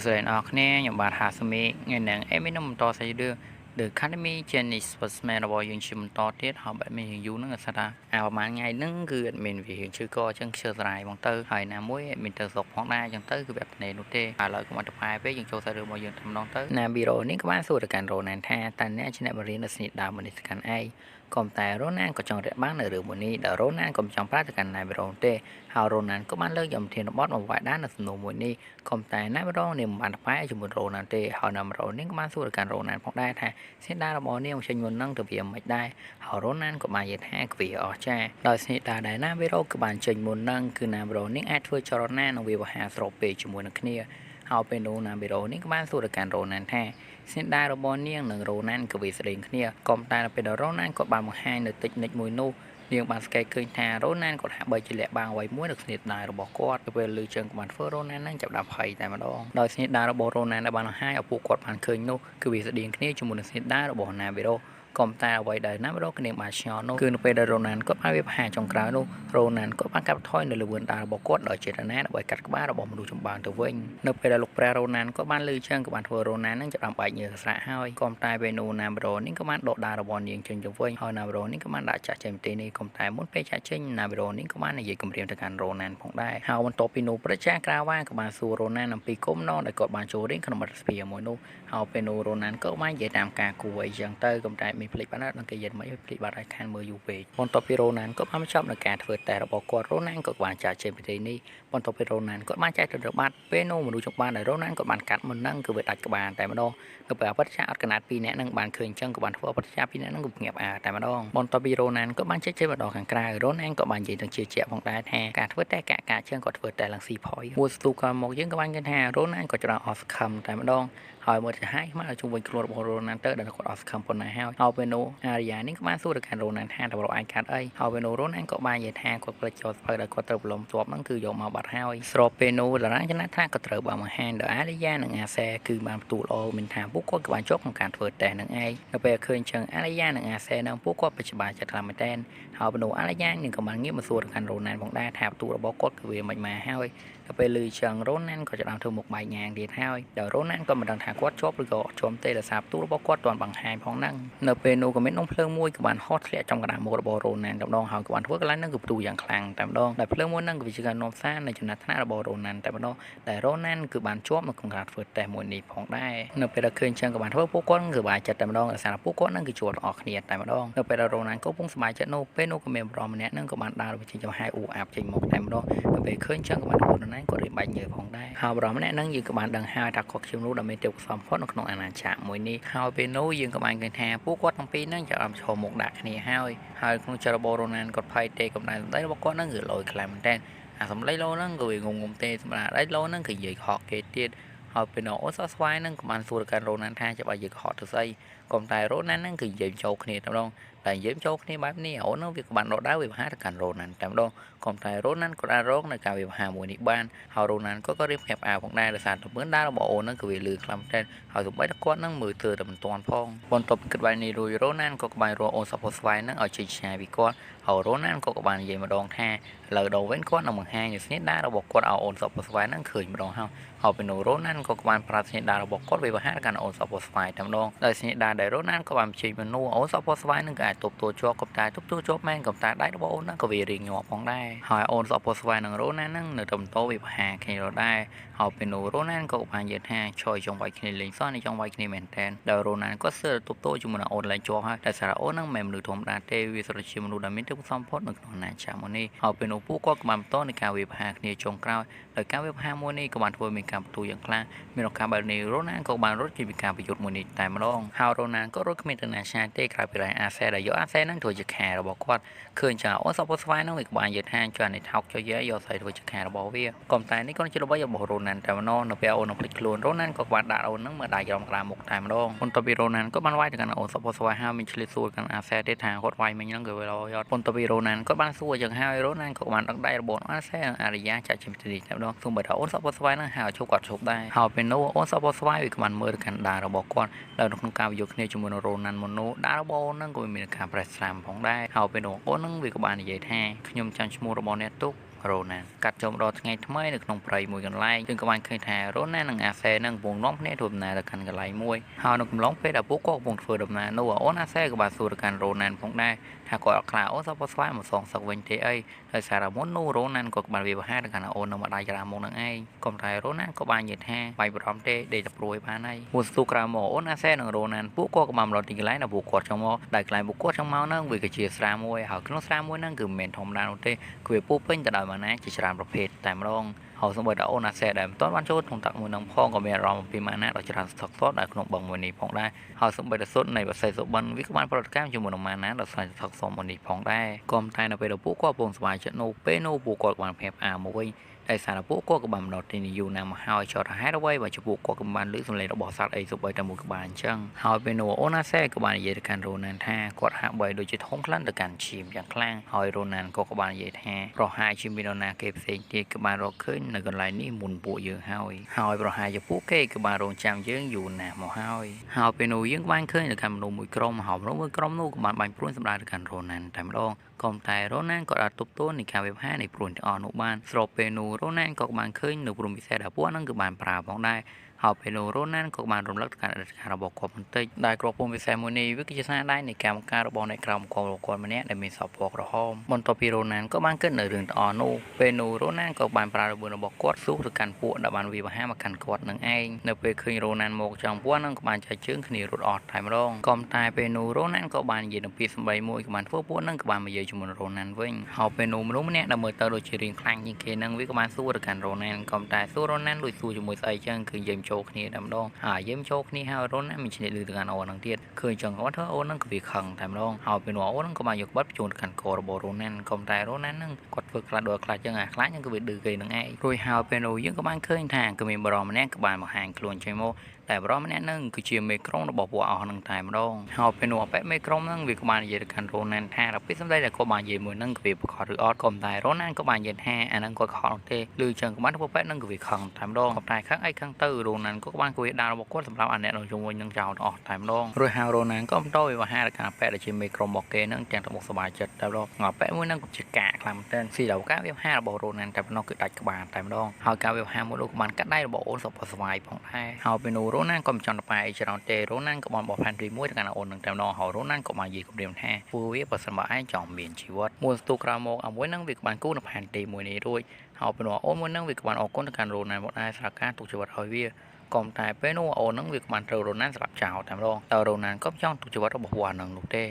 Selain Arkne yang bahasa nghe nàng em mấy năm to xây đưa The Academy Chinese Sportsman របស់យើងជាបន្តទៀតហើយបែបមានយូរហ្នឹងគាត់ថាប្រហែលថ្ងៃហ្នឹងគឺអត់មានវាជឿកអញ្ចឹងខ្ជិលស្រ័យហ្មងទៅហើយណាមួយអត់មានទៅស្រុកផងដែរអញ្ចឹងទៅគឺបែបនេះនោះទេឥឡូវកុំអត់ទៅផែពេកយើងចូលទៅរឿងរបស់យើងតែម្ដងទៅណាប៊ីរ៉ូនេះក៏បានសួរទៅកាន់រ៉ូណានថាតើអ្នកជាអ្នកបរិញ្ញាស្នេហ៍ដើមនេះទៅកាន់ឯងក៏តែរ៉ូណានក៏ចង់រៀបបាននៅរឿងមួយនេះដែលរ៉ូណានក៏មិនចង់ប្រាទៅកាន់ណាប៊ីរ៉ូទេហើយរ៉ូណានក៏បានលើកយកប្រធានបទមកវាយដែរនៅសំណួរមួយនេះក៏តែណាប៊ីរ៉ូនេះមិនបានផ្លែជាមួយរ៉ូណានទេហើយណាប៊ីរ៉ូនេះក៏បានសួរទៅកាន់រ៉ូណានផងដែរថាស្នេហ៍ដើមរបស់នាងចេញមុននឹងទៅវាមិនដែរហើយរ៉ូណានក៏បាននិយាយថាគឺវាអស់ចាដោយស្នេហ៍ដើមដែរណាប៊ីរ៉ូក៏បានចេញមុននឹងគឺណាប៊ីរ៉ូនេះអាចធ្វើចលនានិងវាវហាស្របពេលជាមួយនឹងគ្នាហើយពេលនោះណាប៊ីរ៉ូនេះក៏បានសួរទៅកាន់រ៉ូណានថាស្នេហ៍ដើមរបស់នាងនិងរ៉ូណានក៏វាស្ដីគ្នាក៏តែពេលរ៉ូណានក៏បានបង្ហាញនៅតិចនិចមួយនោះនាងបានស្កេតឃើញថារ៉ូណានគាត់ហាក់បីជាលាក់បាំងអ្វីមួយនៅស្នេហ៍ដើមរបស់គាត់ទៅពេលលើជើងក៏បានធ្វើរ៉ូណាននឹងចាប់ដាប់ភ័យតែម្ដងដោយស្នេហ៍ដើមរបស់រ៉ូណានដែលបានបង្ហាញឲ្យពួកគាត់បានឃើញនោះគឺវាស្ដីគ្នាជាមួយនឹងស្នេហ៍ដើមរបស់ណាប៊ីរ៉ូក៏តែអ្វីដែលណាប៊ីរ៉ូគ្នាបានឆ្ងល់នោះគឺនៅពេលដែលរ៉ូណានគាត់បានវាប្រហារចុងក្រោយនោះរ៉ូណានគាត់បានកាត់ថយនៅលើវឿនដើមរបស់គាត់ដោយចេតនាដើម្បីកាត់ក្បាលរបស់មនុស្សចម្បាំងទៅវិញនៅពេលដែលលោកព្រះរ៉ូណានគាត់បានលើជើងក៏បានធ្វើរ៉ូណាននឹងចាប់បានបែកញើសស្រាក់ហើយក៏តែពេលនោះណាប៊ីរ៉ូនេះក៏បានដកដើមរបស់នាងចេញទៅវិញហើយណាប៊ីរ៉ូនេះក៏បានដាក់ចាក់ចេញទីនេះក៏តែមុនពេលចាក់ចេញណាប៊ីរ៉ូនេះក៏បាននិយាយគម្រាមទៅកាន់រ៉ូណានផងដែរហើយបន្ទាប់ពីនោះប្រជាក្រៅវ៉ាក៏បានសួររ៉ូណានអំពីគុំណងដែលគាត់បានចូលរៀនក្នុងរដ្ឋសភាមួយនោះហើយពេលនោះរ៉ូណានក៏បាននិយាយតាមការគួរអីចឹងទៅក៏តែមានភ្លេចបានដល់គេយមិនភ្លេចបាត់ឲ្យខានមើលយូរពេកបន្ទាប់ពីរ៉ូណានក៏បានចប់នៅការធ្វើតែរបស់គាត់រ៉ូណានក៏បានចាក់ចេញពីទីនេះបន្ទាប់ពីរ៉ូណានក៏បានចែកទៅរបាត់ពេលនោះមនុស្សចម្បាំងដែលរ៉ូណានក៏បានកាត់មុនហ្នឹងគឺវាដាច់ក្បាលតែម្ដងនៅពេលអបិទចាអត់កណាត់2នាក់ហ្នឹងបានឃើញចឹងក៏បានធ្វើអបិទចា2នាក់ហ្នឹងក៏ងាប់តែម្ដងបន្ទាប់ពីរ៉ូណានក៏បានចេញចេញម្ដងខាងក្រៅរ៉ូណានក៏បាននិយាយទៅជាជាក់ផងដែរថាការធ្វើតែកាជើងក៏ធ្វើតែឡើងស៊ីផយមួយស្ទូក៏មកយើងក៏បានឃើញថារ៉ូណានក៏ច្រើនអស់សង្ឃឹមតែម្ដងហើយមើលទៅហើយមកជុំវិញខ្លួនរបស់រ៉ូណានទៅដែលគាត់អស់សង្ឃឹមប៉ុណ្ណាហើយពេលនោះអារីយ៉ានេះក៏បានសួរទៅកាន់រ៉ូណានថាតើរ៉ូអាចកាត់អីហើយពេលនោះរ៉ូណានក៏បាននិយាយថាគាត់ផ្លេចចូលស្ភៅដែលគាត់ត្រូវប្រឡំជាប់ហ្នឹងគឺយកមកបាត់ហើយស្របពេលនោះតារាចំណាត់ថាក៏ត្រូវបានបង្ហាញដល់អារីយ៉ានិងអាសេគឺបានបន្ទូលល្អមានថាពួកគាត់ក៏បានជាប់ក្នុងការធ្វើតេស្តនឹងឯងនៅពេលឃើញចឹងអារីយ៉ានិងអាសេនឹងពួកគាត់បច្ចុប្បន្នចិត្តខ្លាំងមែនតើហើយពេលនោះអារីយ៉ានឹងក៏បានងាកមកសួរទៅកាន់រ៉ូណានផងដែរថាបន្ទូលរបស់គាត់គឺវាមិនមកហើយទៅពេលលឺចឹងរ៉ូណានក៏ចាប់ដើមធ្វើមុខបែកញ៉ាងទៀតហើយដល់រ៉ូណានក៏មិនដឹងថាគាត់ជាប់ឬក៏អត់ជាប់ទេដោយសារបន្ទូលរបស់គាត់ទាន់បង្ហាញផងហ្នឹងនៅពេលនោះក៏មានដុំភ្លើងមួយក៏បានហោះធ្លាក់ចំកណ្ដាលមុខរបស់រ៉ូណានតែម្ដងហើយក៏បានធ្វើកន្លែងហ្នឹងគឺផ្ទុះយ៉ាងខ្លាំងតែម្ដងដែលភ្លើងមួយហ្នឹងក៏វាជាការនាំសារនៅចំណាត់ថ្នាក់របស់រ៉ូណានតែម្ដងដែលរ៉ូណានគឺបានជាប់នៅក្នុងការធ្វើតេស្តមួយនេះផងដែរនៅពេលដែលឃើញចឹងក៏បានធ្វើពួកគាត់គឺបាយចិត្តតែម្ដងដោយសារពួកគាត់ហ្នឹងគឺជាប់ទាំងអស់គ្នាតែម្ដងនៅពេលដែលរ៉ូណានក៏ពុំសប្បាយចិត្តនោះពេលនោះក៏មានបរិមម្នាក់ហ្នឹងក៏បានដើរទៅចេញចំហាយអ៊ូអាប់ចេញមកតែម្ដងនៅពេលឃើញចឹងក៏បានរ៉ូណានក៏រៀបបាច់ញើសផងដែរហើយបរិមម្នាក់ហ្នឹងយើងក៏បានដឹងហើយថាគាត់ខ្ញុំនោះដែលមានទេពកោសល្យបំផុតនៅក្នុងអាណាចក្រមួយនេះហើយពេលនោះយើងក៏បានឃើញថាពួកគាត់ទាំងពីរហ្នឹងចាប់បានឈរមុខដាក់គ្នាហើយក្នុងចរបរ៉ូណានគាត់ភ័យទេកម្ដៅសម្ដីរបស់គាត់ហ្នឹងគឺលយខ្លាំងមែនតើអាសម្ដីលោហ្នឹងក៏វាងងទេសម្រាប់ដៃលោហ្នឹងគឺនិយាយខកគេទៀតហើយពេលនោះអូសស្វាយហ្នឹងក៏បានសួរទៅកាន់រ៉ូណានថាចាប់ឲ្យយើងកុហកទៅស្អីក៏តែរ៉ូណានហ្នឹងគឺនិយាយចូលគ្នាតែម្ដងតែនិយាយចូលគ្នាបែបនេះអូនហ្នឹងវាក៏បានដកដៅវាប្រហារទៅកាន់រ៉ូណានតែម្ដងក៏តែរ៉ូណានក៏អាចរងនៅការវាប្រហារមួយនេះបានហើយរ៉ូណានក៏រៀបភ្ញាក់ផ្អើលផងដែរដោយសារតែមើលដើររបស់អូនហ្នឹងគឺវាលឺខ្លាំងតែហើយសូម្បីតែគាត់ហ្នឹងមើលធ្វើតែមិនទាន់ផងបន្ទាប់ពីគិតបែបនេះរួចរ៉ូណានក៏ក្បែររកអូនសាប់ស្វាយហ្នឹងឲ្យជិះឆ្ងាយពីគាត់ហើយរ៉ូណានក៏បាននិយាយម្ដងថាលើដោវិញគាត់នឹងបង្ហាញស្នេហ៍ដើររបស់គាត់ឲ្យអូនសាប់ស្វាយហ្នឹងឃើញម្ដងហើយពេលនោះរ៉ូណានក៏បានប្រាប់ស្នេហ៍ដើររបស់គាត់វាប្រហារកាន់អូនសាប់ស្វាយតែម្ដងដោយស្នេហ៍ដើរដែលរ៉ូណានក៏បានជិះមនុស្សអូនសាប់ស្វាយហ្នឹងក៏អាចទប់ទល់ជាប់ក៏តែទប់ទល់ជាប់មែនក៏តែដៃរបស់អូនហ្នឹងក៏វារៀងញាប់ផងដែរហើយអូនសាប់ស្វាយនឹងរ៉ូណានហ្នឹងនៅតែបន្តវាប្រហារគ្នាដដែលហើយពេលនោះរ៉ូណានក៏បាននិយាយថាឆយចង់វាយគ្នាលេងសោះនេះចង់វាយគ្នាមែនតើដោយរ៉ូណានក៏សើទប់ទល់ជាមួយនឹងអូនលេងជាប់ហើយតែសារអូនហ្នឹងមិនមនុស្សធម្មតាទេវាស្រជាមនុស្សដែលមានទេពកោសល្យបំផុតនៅក្នុងអាណាចក្រមួយនេះហើយពេលនោះពួកគាត់ក៏បានបន្តនៃការវាប្រហារគ្នាចុងក្រោយដោយការវាប្រហារមួយនេះក៏បានធ្វើមានការបន្ទូយ៉ាងខ្លាំងមានឱកាសបែបនេះរ៉ូណានក៏បានរត់ពីការប្រយុទ្ធមួយនេះតែម្ដងហើយរ៉ូណានក៏រត់គ្មានទៅណាឆ្ងាយទេក្រៅពីរ៉ៃអាសេដែលយកអាសេហ្នឹងធ្វើជាខែរបស់គាត់ឃើញចាអូនសាប់ស្វាយហ្នឹងវាក៏បាននិយាយថាចុះនេះថោកចុះយកស្អីធ្វើជាខែរបស់វាក៏តែនេះក៏ជាល្បីរបស់រ៉ូណានតែម្ដងនៅពេលអូននឹងភ្លេចខ្លួនរ៉ូណានក៏បានដាក់អូនហ្នឹងមកដាក់យកក្រាមុខតែម្ដងបន្ទាប់ពីរ៉ូណានក៏បានវាយទៅកាន់អូនសាប់ស្វាយហើយមានឆ្លៀតសួរកាន់អាសេទេថាគាត់វាយមិញហ្នឹងគឺវាយកបន្ទាប់ពីរ៉ូណានក៏បានសួរយ៉ាងហើយរ៉ូណានក៏បានដឹកដៃរបស់អាសេនិងអារីយ៉ាចាក់ចេញពីទីតែម្ដងសូម្បីតែអូនសាប់ស្វាយហ្នឹងហើយជប់គាត់ជប់ដែរហើយពេលនោះអូនសាប់ស្វាយវាក៏បានមើលទៅកាន់ដាល់របស់គាត់ដែលក្នុងការប្រយុទ្ធគ្នាជាមួយនឹងរ៉ូណានមុននោះដាល់របស់អូនហ្នឹងក៏មានការប្រេះស្រាំផងដែរហើយពេលនោះអូនហ្នឹងវាក៏បាននិយាយថាខ្ញុំចាំឈ្មោះរបស់អ្នកទុករ រ៉ូណានកាត់ចុំរត់ថ្ងៃថ្មីនៅក្នុងព្រៃមួយកន្លែងយើងក៏បានឃើញថារ៉ូណាននិងអាសេនឹងកំពុងនាំគ្នាធ្វើដំណើរទៅកាន់កន្លែងមួយហើយនៅកំឡុងពេលដែលពួកគាត់កំពុងធ្វើដំណើរនោះអូនអាសេក៏បានសួរទៅកាន់រ៉ូណានផងដែរថាគាត់អត់ខ្លាចអូនសពស្វាយមកសងសឹកវិញទេអីហើយសារមុននោះរ៉ូណានក៏បានវាបហាទៅកាន់អូននៅម្ដាយច្រាមុខនឹងឯងក៏តែរ៉ូណានក៏បាននិយាយថាបាយបារម្ភទេដេកតែព្រួយបានហើយមួយស្ទុះក្រៅមកអូនអាសេនិងរ៉ូណានពួកគាត់ក៏បានរត់ទីកន្លែងដែលពួកគាត់ចង់មកដែលកន្លែងពួកគាត់ចង់មកហ្នឹងវាគឺជាស្រាមួយហើយក្នុងស្រាមួយហ្នឹងគឺមិនមែនធម្មតានោះទេគឺវាពោពេញទៅដោយម៉ាណាជាច្រើនប្រភេទតែម្ដងហើយសូម្បីតែអូនអាសេដែលមិនទាន់បានចូលក្នុងទឹកមួយនឹងផងក៏មានអារម្មណ៍អំពីម៉ាណាដ៏ច្រើនស្ថិតស្ថេរនៅក្នុងបឹងមួយនេះផងដែរហើយសូម្បីតែសុទ្ធនៃបសេសុបិនវាក៏បានប្រតិកម្មជាមួយនឹងម៉ាណាដ៏ស្ថិតស្ថេរមួយនេះផងដែរក៏តែនៅពេលដែលពួកគាត់កំពុងសប្បាយចិត្តនោះពេលនោះពួកគាត់បានភ្ញាក់ផ្អើលមកវិញតែសារពួកគាត់ក៏បានមកទីនេះយូរណាស់មកហើយចោតហេតុអ្វីបើពួកគាត់ក៏បានលើកសម្លេងរបស់សត្វអីសូម្បីតែមួយក្បាលអញ្ចឹងហើយពេលនោះអូណាសេក៏បាននិយាយទៅកាន់រ៉ូណានថាគាត់ហាក់បីដូចជាធំខ្លាំងទៅកាន់ឈាមយ៉ាងខ្លាំងហើយរ៉ូណានក៏បាននិយាយថាប្រហែលជាមាននរណាគេផ្សេងទៀតក៏បានរកឃើញនៅកន្លែងនេះមុនពួកយើងហើយប្រហែលជាពួកគេក៏បានរងចាំយើងយូរណាស់មកហើយពេលនោះយើងបានឃើញនៅកាន់មនុស្សមួយក្រុមហើយមនុស្សមួយក្រុមនោះក៏បានបាញ់ព្រួញសម្ដៅទៅកាន់រ៉ូណានតែម្ដងក៏តែរ៉ូណានក៏អាចទប់ទល់នឹងការវិភាគនៃព្រួញទាំងអស់នោះបានស្របពេលនោះរ៉ូណានក៏បានឃើញនៅព្រំពិសេសដែលពួកហ្នឹងគឺបានប្រើផងដែរហើយពេលនោះរ៉ូណានក៏បានរំលឹកដល់ការអធិការរបស់គាត់បន្តិចដែលគ្រាប់ព្រំពិសេសមួយនេះវាគឺជាស្នាដៃនៃការបង្កើតរបស់អ្នកក្រៅអង្គគាត់ម្នាក់ដែលមានសពពណ៌ក្រហមបន្ទាប់ពីរ៉ូណានក៏បានគិតនៅរឿងទាំងអស់នោះពេលនោះរ៉ូណានក៏បានប្រើរបៀបរបស់គាត់ស៊ូទៅកាន់ពួកដែលបានវាបហាមកកាន់គាត់នឹងឯងនៅពេលឃើញរ៉ូណានមកចង់ពួកហ្នឹងក៏បានចែកជើងគ្នារត់អស់តែម្ដងក៏តែពេលនោះរ៉ូណានក៏បាននិយាយនឹងពាក្យសម្ដីមួយក៏បានធ្វើពួកហ្នឹងក៏បាននិយាយជាមួយរ៉ូណានវិញហើយពេលនោះមនុស្សម្នាក់ដែលមើលទៅដូចជារៀងខ្លាំងជាងគេហ្នឹងវាក៏បានសួរទៅកាន់រ៉ូណានក៏តែសួររ៉ូណានដូចសួរជាមួយស្អីចឹងគឺនិយាយចូលគ្នាតែម្ដងហើយយើងចូលគ្នាហើយរ៉ូណានមានឈ្នះលឺទៅកាន់អូនហ្នឹងទៀតឃើញចឹងគាត់ធ្វើអូនហ្នឹងក៏វាខឹងតែម្ដងហើយពេលនោះអូនហ្នឹងក៏បានយកបាត់បញ្ជូនទៅកាន់ករបស់រ៉ូណានក៏តែរ៉ូណានហ្នឹងគាត់ធ្វើខ្លាចដូចខ្លាចចឹងខ្លាចហ្នឹងគឺវាឌឺគេនឹងឯងរួចហើយពេលនោះយើងក៏បានឃើញថាក៏មានបរិសម្នាក់ក៏បានបង្ហាញខ្លួនចេញមកតែបរិសម្នាក់ហ្នឹងគឺជាមេក្រុងរបស់ពួកអស់ហ្នឹងតែម្ដងហើយពេលនោះអបិមេក្រុងហ្នឹងវាក៏បាននិយាយទៅកាន់រ៉ូណានថាដល់ពេលសម្ដីដែលគាត់បាននិយាយមួយហ្នឹងក៏វាប្រកបឬអត់ក៏តែរ៉ូណានក៏បាននិយាយថាអាហ្នឹងគាត់ខកនោះទេឬចឹងក៏បានពួកប៉ែហ្នឹងក៏វាខឹងតែម្ដងក៏តែខឹងអីខឹងទៅរ៉ូណានក៏បានគួរដាល់របស់គាត់សម្រាប់អាអ្នកនៅជុំវិញនឹងចោលអស់តែម្ដងរួចហើយរ៉ូណានក៏បន្តវិវហារការប៉ែដែលជាមេក្រុងរបស់គេហ្នឹងទាំងទៅមុខសบายចិត្តតែម្ដងងប៉ែមួយហ្នឹងក៏ជាកាខ្លាំងមែនទែនស៊ីដល់ការវិវហាររបស់រ៉ូណានតែប៉ុណ្ណោះគឺដាច់ក្បាលតែម្ដងហើយការវិវហារមួយនោះក៏បានកាត់ដៃរបស់អូនសុខស្វាយផងដែរហើយពេលនោះរ៉ូណានក៏មិនចង់ទៅប៉ែអីច្រើនទេរ៉ូណានក៏បានបោះផែនទីមួយទៅកាន់អូននឹងតែម្ដងហើយរ៉ូណានក៏បាននិយាយគម្រាមថាពួកវាបើសិនបើឯងចង់មានជីវិតមួយស្ទុះក្រៅមកអាមួយហ្នឹងវាក៏បានគូនៅផែនទីមួយនេះរួចហើយពេលនោះអូនមួយហ្នឹងវាក៏បានអរគុណទៅកាន់រ៉ូណានមកដែរសម្រាប់ការទុកជីវិតឲ្យវាក៏តែពេលនោះអូនហ្នឹងវាក៏បានត្រូវរ៉ូណានស្លាប់ចោលតែម្ដងតើរ៉ូណានក៏ចង់ទុកជីវិតរបស់ពួកអាហ្នឹងនោះទេ